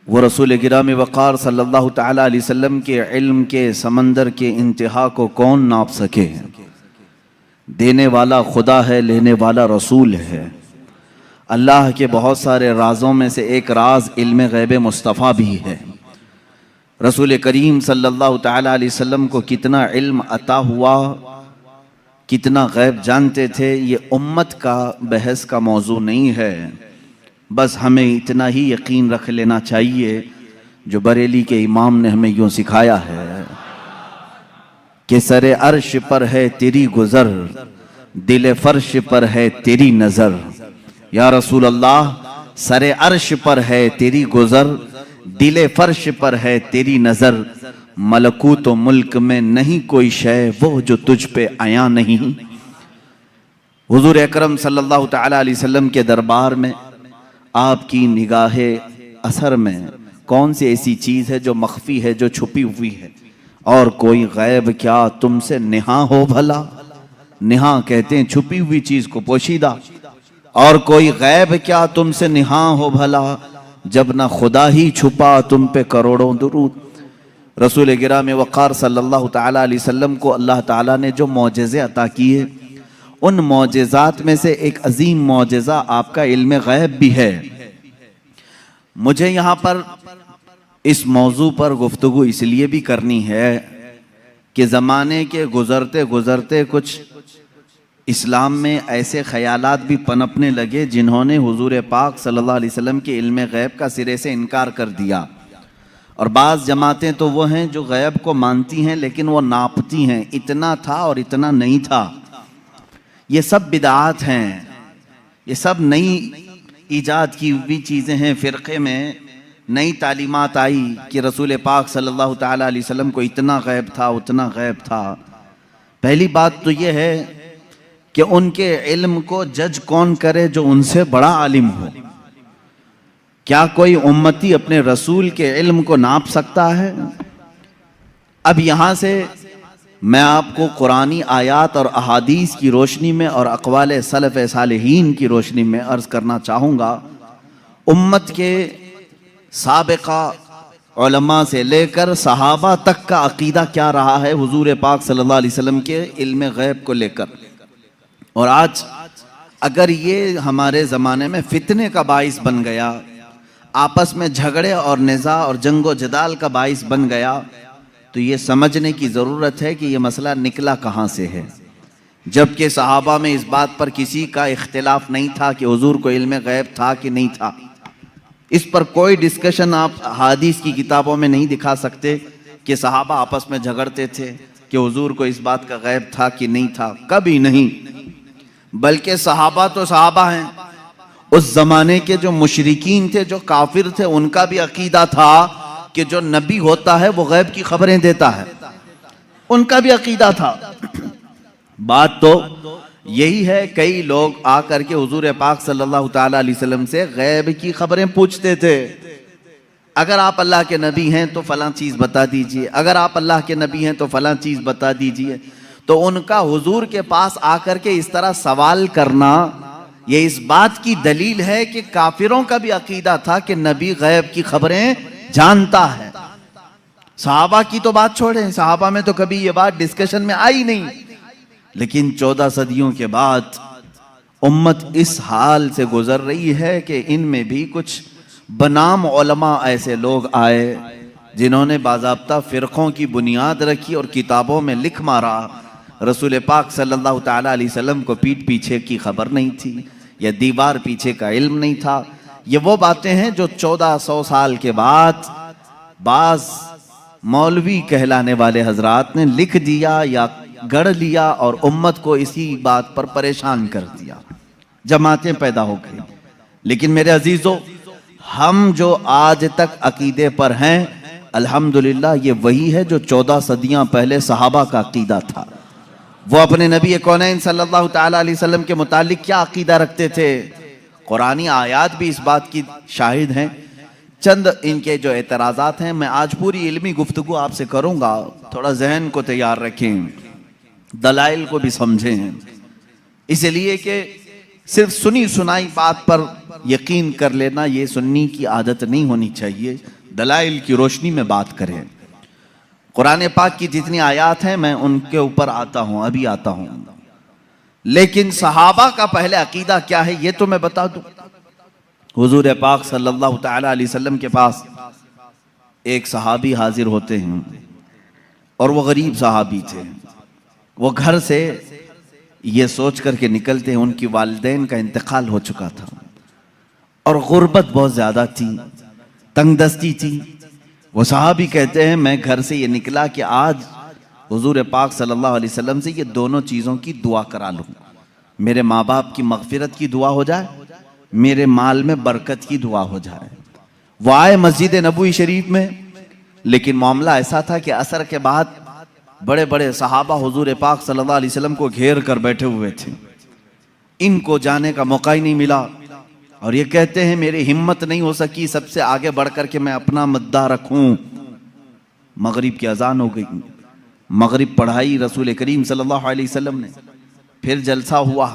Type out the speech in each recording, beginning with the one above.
वो रसूल गिरामी वक़ार सल्लल्लाहु तआला अलैहि वसल्लम के इल्म के समंदर के इंतहा को कौन नाप सके। देने वाला खुदा है, लेने वाला रसूल है। अल्लाह के बहुत सारे राज़ों में से एक राज इल्म गैब मुस्तफ़ा भी है। रसूल करीम सल्लल्लाहु तआला अलैहि वसल्लम को कितना इल्म अता हुआ, कितना गैब जानते थे, ये उम्मत का बहस का मौजू नहीं है। बस हमें इतना ही यकीन रख लेना चाहिए जो बरेली के इमाम ने हमें यूँ सिखाया है कि सरे अर्श पर है तेरी गुज़र, दिल फर्श पर है तेरी नज़र। या रसूल अल्लाह, सरे अर्श पर है तेरी गुज़र, दिल फर्श पर है तेरी नज़र। मलकूत व मुल्क में नहीं कोई शय वो जो तुझ पे आया नहीं। हुजूर अकरम सल्लल्लाहु तआला अलैहि वसल्लम के दरबार में आपकी निगाहे असर में कौन सी ऐसी चीज़ है जो मख्फी है, जो छुपी हुई है। और कोई गैब क्या तुमसे निहा हो भला। निहा कहते हैं छुपी हुई चीज़ को, पोशीदा। और कोई गैब क्या तुमसे निहा हो भला, जब ना खुदा ही छुपा तुम पे करोड़ों दुरूद। रसूल गिरामी वक़ार सल्लल्लाहु तआला अलैहि वसल्लम को अल्लाह ताला ने जो मौजज़े अता किए, उन मौजज़ात में से एक अजीम मौजज़ा आपका इल्म गैब भी है। मुझे यहाँ पर इस मौजू पर गुफ्तगू इसलिए भी करनी है कि ज़माने के गुज़रते गुज़रते कुछ इस्लाम में ऐसे ख़यालात भी पनपने लगे जिन्होंने हुजूर पाक सल्लल्लाहु अलैहि वसल्लम के इल्म गैब का सिरे से इनकार कर दिया। और बाज़ जमातें तो वो हैं जो गैब को मानती हैं लेकिन वो नापती हैं, इतना था और इतना नहीं था। ये सब बिदात हैं, ये सब नई ईजाद की हुई चीज़ें हैं। फ़िरक़े में नई तालीमात आई कि रसूल पाक सल्लल्लाहु तआला अलैहि वसल्लम को इतना गैब था, उतना गैब था। पहली बात तो ये है कि उनके इल्म को जज कौन करे जो उनसे बड़ा आलिम हो। क्या कोई उम्मती अपने रसूल के इल्म को नाप सकता है? अब यहाँ से मैं आपको कुरानी आयात और अहादीस की रोशनी में और अक़वाल सलफ़ सालिहीन की रोशनी में अर्ज़ करना चाहूँगा, उम्मत के साबिक़ा उलमा से लेकर सहाबा तक का अक़ीदा क्या रहा है हुजूर पाक सल्लल्लाहु अलैहि वसल्लम के इल्म गैब को लेकर। और आज अगर ये हमारे ज़माने में फितने का बाइस बन गया, आपस में झगड़े और निज़ा और जंगो जदाल का बाइस बन गया, तो ये समझने की ज़रूरत है कि ये मसला निकला कहाँ से है। जबकि सहाबा में इस बात पर किसी का इख्तिलाफ नहीं था कि हुजूर को इल्म गैब था कि नहीं था। इस पर कोई डिस्कशन आप हदीस की किताबों में नहीं दिखा सकते कि सहाबा आपस में झगड़ते थे कि हुजूर को इस बात का गैब था कि नहीं था, कभी नहीं। बल्कि सहाबा तो सहाबा हैं, उस ज़माने के जो मुशरिकीन थे, जो काफिर थे, उनका भी अकीदा था कि जो नबी होता है वो गैब की खबरें देता है। उनका भी अकीदा था। बात तो यही है, कई लोग आकर के हुजूर पाक सल्लल्लाहु तआला अलैहि वसल्लम से गैब की खबरें पूछते थे। अगर आप अल्लाह के नबी हैं तो फलां चीज़ बता दीजिए, अगर आप अल्लाह के नबी हैं तो फलां चीज़ बता दीजिए। तो उनका हुजूर के पास आकर के इस तरह सवाल करना, ये इस बात की दलील है कि काफिरों का भी अकीदा था कि नबी गैब की खबरें जानता है। सहाबा की तो बात छोड़ें, सहाबा में तो कभी ये बात डिस्कशन में आई नहीं। लेकिन 14 सदियों के बाद उम्मत इस हाल से गुजर रही है कि इनमें भी कुछ बनाम उलमा ऐसे लोग आए जिन्होंने बाज़ाब्ता फ़िरक़ों की बुनियाद रखी और किताबों में लिख मारा रसूल पाक सल्लल्लाहु तआला अलैहि वसल्लम को पीठ पीछे की खबर नहीं थी या दीवार पीछे का इल्म नहीं था। ये वो बातें हैं जो 1400 साल के बाद बाज़ मौलवी कहलाने वाले हजरात ने लिख दिया या गढ़ लिया और उम्मत को इसी बात पर परेशान कर दिया, जमातें पैदा हो गई। लेकिन मेरे अजीज़ों, हम जो आज तक अकीदे पर हैं, अल्हम्दुलिल्लाह ये वही है जो 14 सदियां पहले सहाबा का अकीदा था। वो अपने नबी कौनैन सल्लल्लाहु तआला अलैहि वसल्लम के मुतालिक क्या अकीदा रखते थे, कुरानी आयात भी इस बात की शाहिद हैं। चंद इनके जो एतराज़ात हैं, मैं आज पूरी इल्मी गुफ्तगू आपसे करूँगा, थोड़ा जहन को तैयार रखें, दलाइल को भी समझें। इसलिए कि सिर्फ सुनी सुनाई बात पर यकीन कर लेना, ये सुन्नी की आदत नहीं होनी चाहिए। दलाइल की रोशनी में बात करें। कुरान पाक की जितनी आयात हैं मैं उनके ऊपर आता हूं, अभी आता हूं। लेकिन सहाबा का पहले अकीदा क्या है ये तो मैं बता दूं। हुजूर पाक सल्लल्लाहु तआला अलैहि वसल्लम के पास एक सहाबी हाजिर होते हैं और वो गरीब सहाबी थे। वो घर से ये सोच करके निकलते हैं उनकी वालिदैन का इंतकाल हो चुका था और गुर्बत बहुत ज़्यादा थी, तंगदस्ती थी। वो सहाबी कहते हैं मैं घर से ये निकला कि आज हुजूर पाक सल्लल्लाहु अलैहि वसल्लम से ये दोनों चीज़ों की दुआ करा लूँ। मेरे माँ बाप की मगफिरत की दुआ हो जाए, मेरे माल में बरकत की दुआ हो जाए। वो आए मस्जिद नबवी शरीफ में, लेकिन मामला ऐसा था कि असर के बाद बड़े बड़े सहाबा हुजूर पाक सल्लल्लाहु अलैहि वसल्लम को घेर कर बैठे हुए थे। इनको जाने का मौका ही नहीं मिला और ये कहते हैं मेरी हिम्मत नहीं हो सकी सबसे आगे बढ़ कर के मैं अपना मुद्दा रखूं। मगरिब की अजान हो गई, मगरिब पढ़ाई रसूल करीम सल्लल्लाहु अलैहि वसल्लम ने, फिर जलसा हुआ,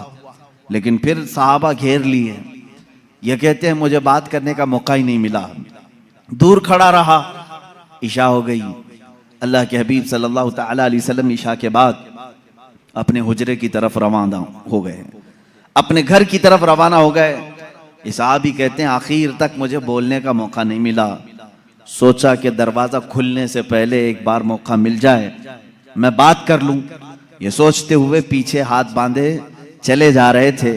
लेकिन फिर सहाबा घेर लिए। ये कहते हैं मुझे बात करने का मौका ही नहीं मिला, दूर खड़ा रहा। इशा हो गई। अल्लाह के हबीब सल्लल्लाहु तआला अलैहि वसल्लम इशा के बाद अपने हुजरे की तरफ रवाना हो गए, अपने घर की तरफ रवाना हो गए। इस सहाबी कहते हैं आखिर तक मुझे बोलने का मौका नहीं मिला। सोचा कि दरवाजा खुलने से पहले एक बार मौका मिल जाए मैं बात कर लूं। ये सोचते हुए पीछे हाथ बांधे चले जा रहे थे।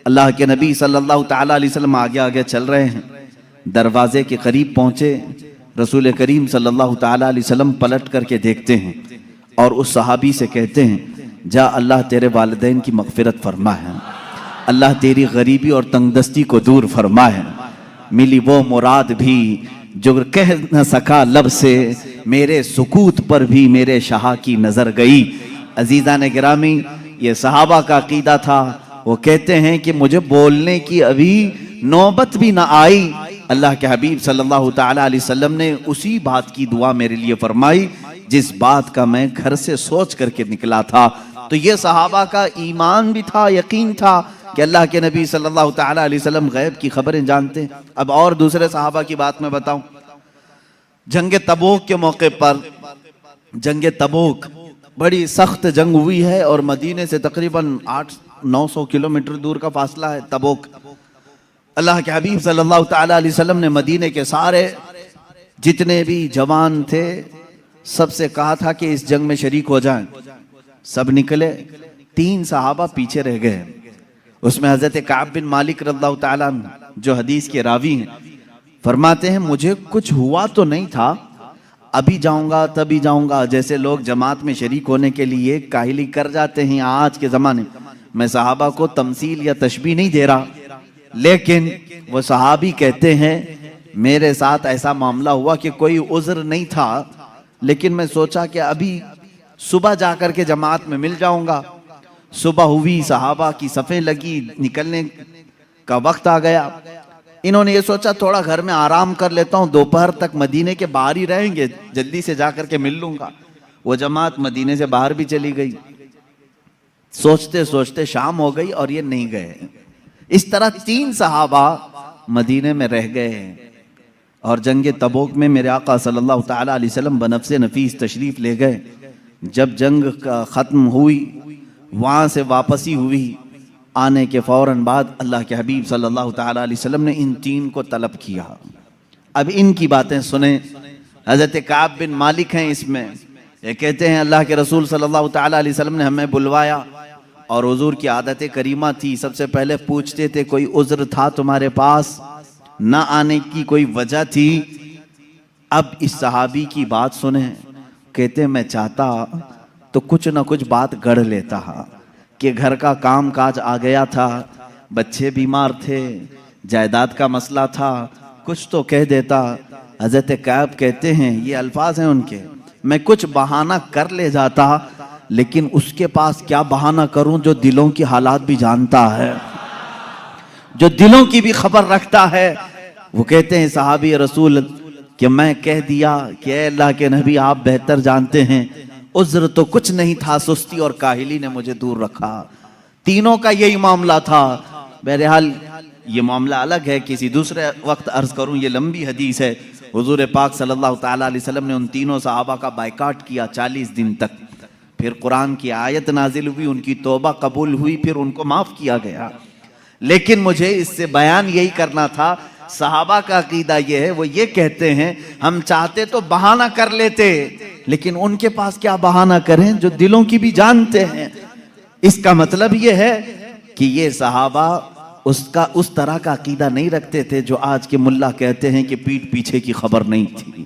अल्लाह के नबी सल्लल्लाहु तआला अलैहि वसल्लम आगे आगे चल रहे हैं। दरवाजे के करीब पहुंचे, रसूल करीम सल्लल्लाहु तआला अलैहि वसल्लम पलट करके देखते हैं और उस सहाबी से कहते हैं जा अल्लाह तेरे वालिदैन की मगफिरत फरमा है, अल्लाह तेरी गरीबी और तंगदस्ती को दूर फरमा है। मिली वो मुराद भी जो कह न सका लब से, मेरे सुकूत पर भी मेरे शाह की नजर गई। अजीजा ने गिरामी, ये सहाबा का अकीदा था। वो कहते हैं कि मुझे बोलने की अभी नौबत भी ना आई, अल्लाह के हबीब सल्लल्लाहु तआला अलैहि वसल्लम ने उसी बात की दुआ मेरे लिए फरमाई जिस बात का मैं घर से सोच करके निकला था। तो ये सहाबा का ईमान भी था, यकीन था कि अल्लाह के नबी सल्लल्लाहु तआला अलैहि वसल्लम गैब की खबरें जानते हैं। अब और दूसरे सहाबा की बात मैं बताऊं। जंग तबूक के मौके पर, जंग तबूक बड़ी सख्त जंग हुई है और मदीने से तकरीबन 800-900 किलोमीटर दूर का फासला है तबूक। अल्लाह के हबीब सल्लल्लाहु तआला अलैहि वसल्लम ने मदीने के सारे जितने भी जवान थे सबसे कहा था कि इस जंग में शरीक हो जाएं। सब निकले, 3 सहाबा पीछे रह गए। उसमें हजरत काब बिन मालिक रज़ियल्लाहु ताला अन्हु जो हदीस के रावी हैं, फरमाते हैं मुझे कुछ हुआ तो नहीं था, अभी जाऊंगा तभी जाऊंगा, जैसे लोग जमात में शरीक होने के लिए काहिली कर जाते हैं आज के ज़माने। मैं सहाबा को तमसील या तशबीह नहीं दे रहा, लेकिन वो सहाबी कहते हैं मेरे साथ ऐसा मामला हुआ कि कोई उज़्र नहीं था, लेकिन मैं सोचा कि अभी सुबह जाकर के जमात में मिल जाऊंगा। सुबह हुई, सहाबा की सफ़ें लगी, निकलने का वक्त आ गया। इन्होंने ये सोचा थोड़ा घर में आराम कर लेता हूँ, दोपहर तक मदीने के बाहर ही रहेंगे, जल्दी से जाकर के मिल लूंगा। वो जमात मदीने से बाहर भी चली गई। सोचते सोचते शाम हो गई और ये नहीं गए। इस तरह 3 सहाबा मदीने में रह गए और जंग तबूक में मेरे आका सल्लल्लाहु तआला अलैहि वसल्लम बनफ्से नफीस तशरीफ ले गए। जब जंग ख़त्म हुई, वहाँ से वापसी हुई, आने के फ़ौरन बाद अल्लाह के हबीब सल्लल्लाहु तआला अलैहि वसल्लम ने इन 3 को तलब किया। अब इनकी बातें सुने। हज़रत काब बिन मालिक हैं इसमें। ये कहते हैं अल्लाह के रसूल सल्लल्लाहु तआला अलैहि वसल्लम ने हमें बुलवाया और हुजूर की आदत करीमा थी, सबसे पहले पूछते थे कोई उज़्र था तुम्हारे पास, ना आने की कोई वजह थी। अब इस सहाबी की बात सुने, कहते मैं चाहता तो कुछ ना कुछ बात गढ़ लेता कि घर का काम काज आ गया था, बच्चे बीमार थे, जायदाद का मसला था, कुछ तो कह देता। हज़रत कैब कहते हैं, ये अल्फाज हैं उनके, मैं कुछ बहाना कर ले जाता, लेकिन उसके पास क्या बहाना करूं जो दिलों की हालात भी जानता है, जो दिलों की भी खबर रखता है। वो कहते हैं सहाबी रसूल कि मैं कह दिया कि अल्लाह के नबी आप बेहतर जानते हैं, उज़्र तो कुछ नहीं था, सुस्ती और काहिली ने मुझे दूर रखा। तीनों का यही मामला था। बहरहाल ये मामला अलग है, किसी दूसरे वक्त अर्ज करूं। ये लंबी हदीस है। हुजूर पाक सल्लल्लाहु ताला अलैहि वसल्लम ने उन तीनों सहाबा का बायकाट किया 40 दिन तक। फिर कुरान की आयत नाजिल हुई, उनकी तौबा कबूल हुई, फिर उनको माफ किया गया। लेकिन मुझे इससे बयान यही करना था, सहाबा का अकीदा ये है, वो ये कहते हैं हम चाहते तो बहाना कर लेते, लेकिन उनके पास क्या बहाना करें जो दिलों की भी जानते हैं। इसका मतलब ये है कि ये सहाबा उस तरह का अकीदा नहीं रखते थे जो आज के मुल्ला कहते हैं कि पीठ पीछे की खबर नहीं थी।